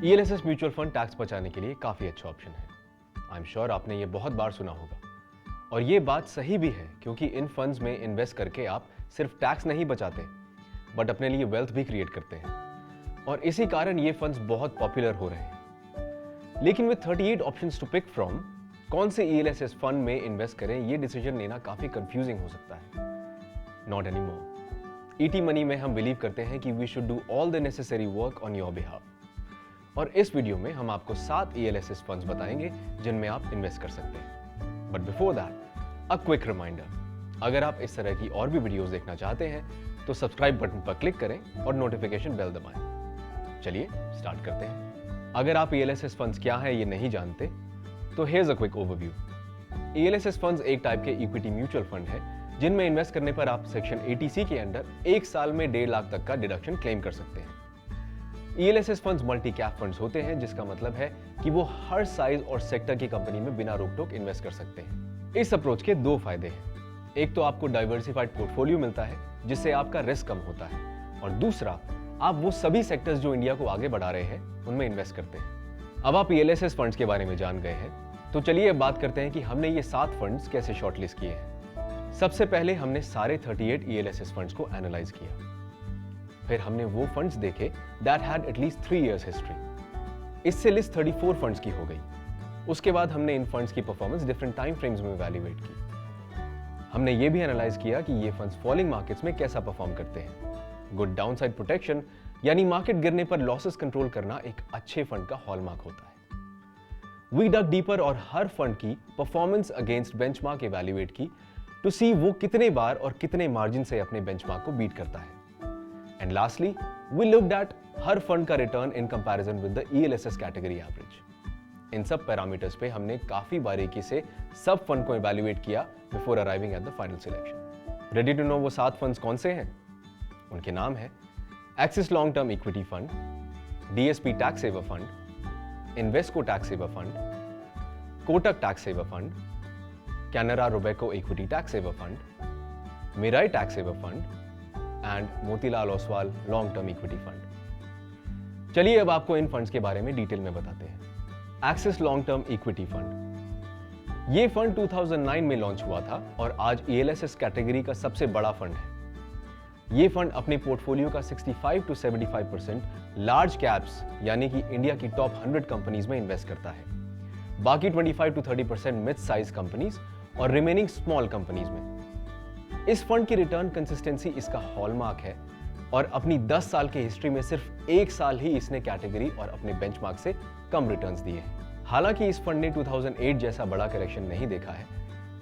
ELSS mutual fund tax बचाने के लिए काफी अच्छा ऑप्शन है। आई एम श्योर आपने ये बहुत बार सुना होगा और ये बात सही भी है, क्योंकि इन फंड्स में इन्वेस्ट करके आप सिर्फ टैक्स नहीं बचाते बट अपने लिए वेल्थ भी क्रिएट करते हैं और इसी कारण ये फंड्स बहुत पॉपुलर हो रहे हैं। लेकिन with 38 options to pick from, कौन से ईएलएसएस फंड में इन्वेस्ट करें, ये डिसीजन लेना काफी कंफ्यूजिंग हो सकता है। Not anymore. ईटी मनी में हम बिलीव करते हैं कि we should do all the necessary work on your behalf. और इस वीडियो में हम आपको 7 ईएलएसएस फंड्स बताएंगे जिनमें आप इन्वेस्ट कर सकते हैं। But before that, a quick reminder, अगर आप इस तरह की और भी वीडियोस देखना चाहते हैं तो सब्सक्राइब बटन पर क्लिक करें और नोटिफिकेशन बेल दबाएं। चलिए स्टार्ट करते हैं। अगर आप ईएलएसएस फंड्स क्या है ये नहीं जानते तो here's a quick overview. ELSS funds एक टाइप के इक्विटी म्यूचुअल फंड है जिनमें इन्वेस्ट करने पर आप सेक्शन 80C के अंडर 1 साल में 1.5 लाख तक का डिडक्शन क्लेम कर सकते हैं। ELSS funds multi cap funds होते हैं, जिसका मतलब है कि वो हर साइज और सेक्टर की कंपनी में बिना रोक टोक इन्वेस्ट कर सकते हैं। इस अप्रोच के 2 फायदे हैं। एक तो आपको डाइवर्सिफाइड पोर्टफोलियो मिलता है जिससे आपका रिस्क कम होता है, और दूसरा आप वो सभी सेक्टर्स जो इंडिया को आगे बढ़ा रहे हैं उनमें इन्वेस्ट करते हैं। अब आप ईएलएसएस फंड्स के बारे में जान गए हैं, तो चलिए अब बात करते हैं कि हमने ये 7 फंड्स कैसे शॉर्टलिस्ट किए हैं। सबसे पहले हमने सारे 38 ईएलएसएस फंड्स को एनालाइज किया। फिर हमने वो फंड्स देखे that had at least 3 years history. इससे लिस्ट 34 फंड्स की हो गई। उसके बाद हमने इन फंड्स की परफॉर्मेंस डिफरेंट टाइम फ्रेम्स में इवैल्यूएट की। हमने ये भी एनालाइज किया कि ये फंड्स फॉलिंग मार्केट्स में कैसा परफॉर्म करते हैं। गुड डाउनसाइड प्रोटेक्शन, यानी मार्केट गिरने पर लॉसेस कंट्रोल करना एक अच्छे फंड का हॉलमार्क होता है। वी डग डीपर और हर फंड की परफॉर्मेंस अगेंस्ट बेंचमार्क इवैल्यूएट की टू सी वो कितने बार और कितने मार्जिन से अपने बेंचमार्क को बीट करता है। And lastly, we looked at हर फंड का return in comparison with the ELSS category average. इन सब पैरामीटर्स पे हमने काफी बारीकी से सब फंड को इवैल्यूएट किया before arriving at the final selection. Ready to know वो 7 फंड्स कौन से हैं? उनके नाम है Axis long term equity fund, DSP tax saver fund, Invesco tax saver fund, Kotak tax saver fund, Canara Robeco equity tax saver fund, Mirae tax saver fund and Motilal Oswal long term equity fund. चलिए अब आपको इन funds के बारे में detail में बताते हैं। Axis long term equity fund, ये फंड 2009 में लॉन्च हुआ था और आज ईएलएसएस कैटेगरी का सबसे बड़ा फंड है। ये फंड अपने पोर्टफोलियो का 65 to 75% लार्ज कैप्स यानी कि इंडिया की टॉप 100 कंपनीज में इन्वेस्ट करता है। बाकी 25 to 30% मिड साइज कंपनीज और रिमेनिंग स्मॉल कंपनीज में। इस फंड की रिटर्न कंसिस्टेंसी इसका हॉलमार्क है और अपनी 10 साल की हिस्ट्री में सिर्फ 1 साल ही इसने कैटेगरी और अपने बेंचमार्क से कम रिटर्न्स दिए हैं। हालांकि इस फंड ने 2008 जैसा बड़ा करेक्शन नहीं देखा है,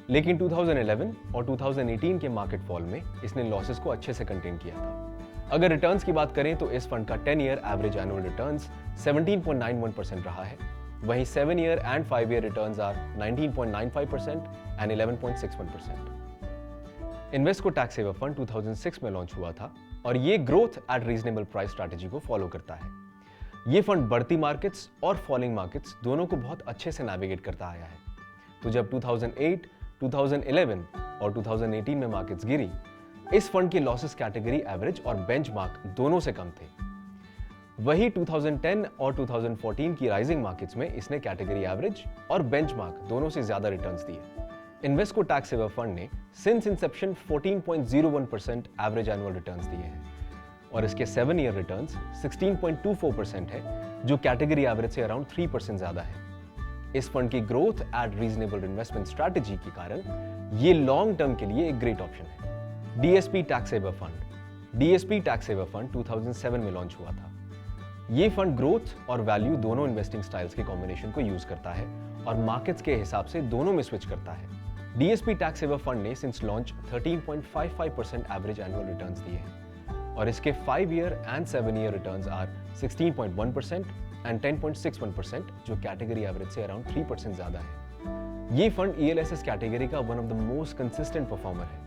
लेकिन 2011 और 2018 के मार्केट फॉल में इसने लॉसेस को अच्छे से कंटेन किया था। अगर रिटर्न्स की बात करें तो इस फंड का 10 ईयर एवरेज एनुअल रिटर्न्स 17.91% रहा है। वहीं 7 year and 5 year returns are 19.95% and 11.61%। Invesco tax saver fund 2006 में लॉन्च हुआ था और ये growth at reasonable price strategy को फॉलो करता है। ये फंड बढ़ती मार्केट्स और फॉलिंग मार्केट्स दोनों को बहुत अच्छे से नेविगेट करता आया है। तो जब 2008, 2011 और 2018 में मार्केट्स गिरी, इस फंड के लॉसेस कैटेगरी एवरेज और बेंचमार्क दोनों से कम थे। वही 2010 और 2014 की राइजिंग मार्केट्स में इसने कैटेगरी एवरेज और बेंचमार्क दोनों से ज्यादा रिटर्न्स दिए। इन्वेस्को टैक्स सेवर फंड ने since Inception 14.01% average annual returns दिए हैं और इसके 7 ईयर रिटर्न्स 16.24% है, जो कैटेगरी एवरेज से अराउंड 3% ज्यादा है। इस फंड की growth at reasonable investment strategy के कारण ये लॉन्ग टर्म के लिए एक ग्रेट ऑप्शन है। DSP tax saver fund, DSP tax saver fund 2007 में लॉन्च हुआ था। ये फंड ग्रोथ और वैल्यू दोनों इन्वेस्टिंग स्टाइल्स के कॉम्बिनेशन को यूज करता है और मार्केट्स के हिसाब से दोनों में स्विच करता है। डीएसपी टैक्स सेवर फंड ने since launch 13.55% average annual returns दिए हैं और इसके 5 year and 7 year returns are 16.1% and 10.61%, जो कैटेगरी एवरेज से अराउंड 3% ज्यादा है। ये फंड ईएलएसएस कैटेगरी का one of the most consistent performer है,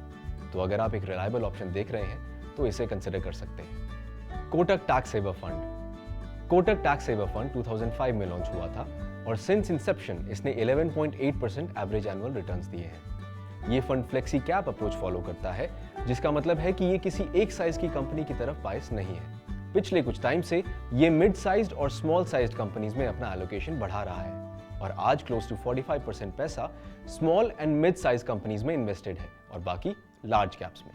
तो अगर आप एक रिलायबल ऑप्शन देख रहे हैं तो इसे कंसिडर कर सकते हैं। Kotak tax saver fund, Kotak tax saver fund 2005 में लॉन्च हुआ था और सिंस इंसेप्शन इसने 11.8% एवरेज एनुअल रिटर्न्स दिए हैं। ये fund flexi cap approach follow करता है, जिसका मतलब है कि ये किसी एक साइज की कंपनी की तरफ बायस नहीं है। पिछले कुछ टाइम से ये मिड साइज्ड और स्मॉल साइज्ड कंपनीज में अपना एलोकेशन बढ़ा रहा है और आज क्लोज टू 45% पैसा small and mid size companies में इन्वेस्टेड है और बाकी लार्ज कैप्स में।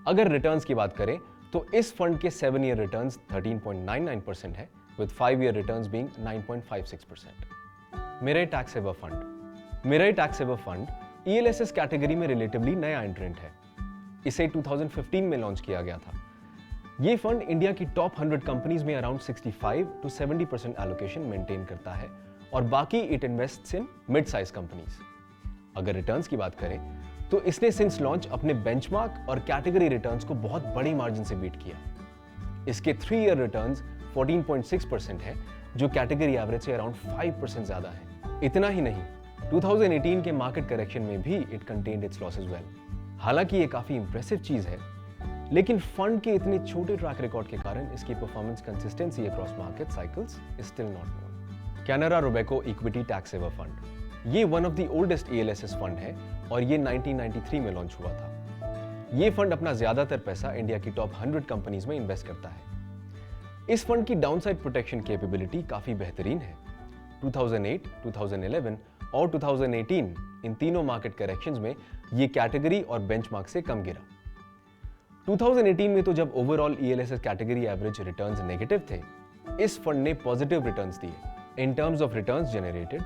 अगर रिटर्न्स की बात करें तो इस फंड के 7 ईयर रिटर्न्स 13.99% है with 5 year returns being 9.56%। Mirae tax saver fund. Mirae tax saver fund ELSS category में रिलेटिवली नया एंट्रेंट है। इसे 2015 में लॉन्च किया गया था। ये फंड इंडिया की टॉप 100 कंपनीज में अराउंड 65 to 70% एलोकेशन मेंटेन करता है और बाकी it invests in mid size companies. अगर रिटर्न्स की बात करें तो इसने सिंस लॉन्च अपने बेंचमार्क और कैटेगरी रिटर्न्स को बहुत बड़ी मार्जिन से बीट किया। इसके 3 ईयर रिटर्न्स 14.6% है जो कैटेगरी एवरेज से अराउंड 5% ज्यादा है। इतना ही नहीं, 2018 के मार्केट करेक्शन में भी it contained it's losses well. हालांकि ये काफी इंप्रेसिव चीज है, लेकिन फंड के इतने छोटे ट्रैक रिकॉर्ड के कारण इसकी performance consistency across market cycles is still not known. Canara Robeco equity tax saver fund. ये one of the oldest ELSS fund है और ये 1993 में लॉन्च हुआ था। ये फंड अपना ज्यादातर पैसा इंडिया की टॉप 100 कंपनीज में इन्वेस्ट करता है। इस फंड की डाउनसाइड प्रोटेक्शन कैपेबिलिटी काफी बेहतरीन है। 2008, 2011 और 2018 इन तीनों मार्केट करेक्शंस में ये कैटेगरी और बेंचमार्क से कम गिरा। 2018 में तो जब overall ELSS category average returns negative थे, इस फंड ने पॉजिटिव रिटर्न्स दिए। In terms of returns generated,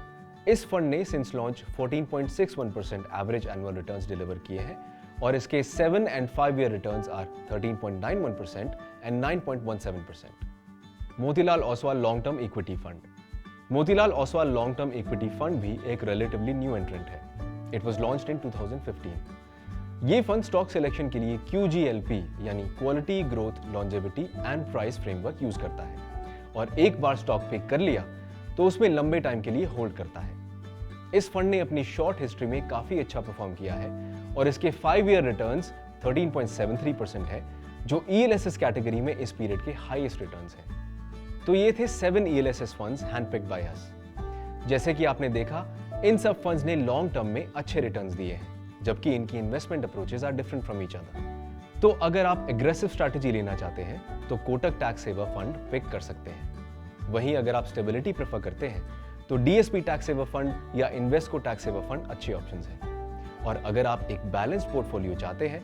इस फंड ने since launch 14.61% average annual returns deliver किए हैं और इसके 7 and 5 year returns are 13.91% and 9.17%। Motilal Oswal long term equity fund. Motilal Oswal long term equity fund भी एक रिलेटिवली न्यू एंट्रेंट है। It was launched in 2015। ये फंड स्टॉक सिलेक्शन के लिए QGLP यानी quality, growth, longevity and price framework use करता है और एक बार स्टॉक पिक कर लिया तो उसमें लंबे टाइम के लिए होल्ड करता है। इस फंड ने अपनी शॉर्ट हिस्ट्री में काफी अच्छा परफॉर्म किया है और इसके 5 ईयर रिटर्न्स 13.73% है जो ELSS कैटेगरी में इस पीरियड के हाईएस्ट रिटर्न्स हैं। तो ये थे 7 ELSS फंड्स हैंडपिक्ड बाय अस। जैसे कि आपने देखा, इन सब फंड्स ने लॉन्ग टर्म में अच्छे रिटर्न्स दिए हैं, जबकि इनकी investment approaches are different from each other. तो अगर आप एग्रेसिव स्ट्रैटेजी लेना चाहते हैं तो Kotak tax saver fund pick कर सकते हैं। वहीं अगर आप स्टेबिलिटी प्रेफर करते हैं तो DSP टैक्स सेवर फंड या इन्वेस्टको टैक्स सेवर फंड अच्छे ऑप्शंस हैं। और अगर आप एक बैलेंस्ड पोर्टफोलियो चाहते हैं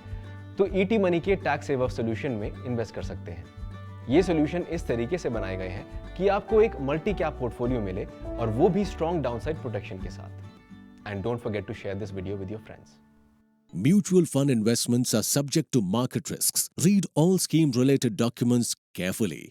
तो ET मनी के टैक्स सेवर सोल्यूशन में इन्वेस्ट कर सकते हैं। ये सोल्यूशन इस तरीके से बनाए गए हैं कि आपको एक मल्टी कैप पोर्टफोलियो मिले और वो भी स्ट्रॉन्ग डाउनसाइड प्रोटेक्शन के साथ। And don't forget to share this video with your friends. Mutual fund investments are subject to market risks. Read all scheme related documents carefully.